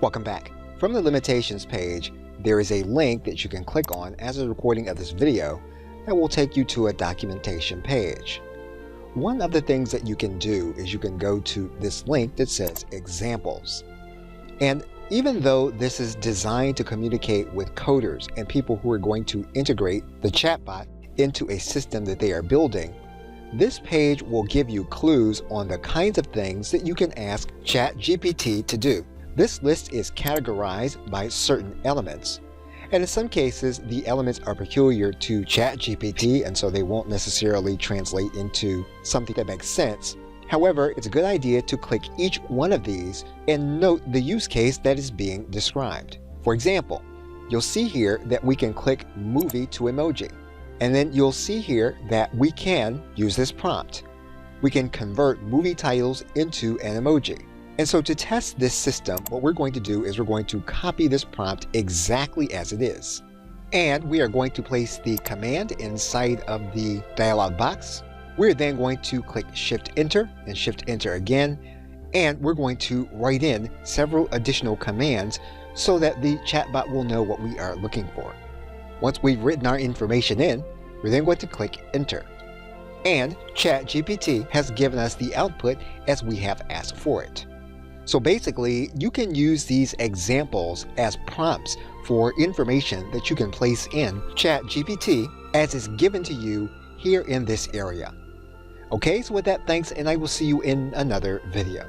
Welcome back. From the limitations page, there is a link that you can click on as a recording of this video that will take you to a documentation page. One of the things that you can do is you can go to this link that says examples. And even though this is designed to communicate with coders and people who are going to integrate the chatbot into a system that they are building, this page will give you clues on the kinds of things that you can ask ChatGPT to do. This list is categorized by certain elements, and in some cases the elements are peculiar to ChatGPT and so they won't necessarily translate into something that makes sense. However, it's a good idea to click each one of these and note the use case that is being described. For example, you'll see here that we can click movie to emoji, and then you'll see here that we can use this prompt. We can convert movie titles into an emoji. And so to test this system, what we're going to do is we're going to copy this prompt exactly as it is. And we are going to place the command inside of the dialog box. We're then going to click Shift Enter and Shift Enter again. And we're going to write in several additional commands so that the chatbot will know what we are looking for. Once we've written our information in, we're then going to click Enter. And ChatGPT has given us the output as we have asked for it. So basically, you can use these examples as prompts for information that you can place in ChatGPT as is given to you here in this area. Okay, so with that, thanks, and I will see you in another video.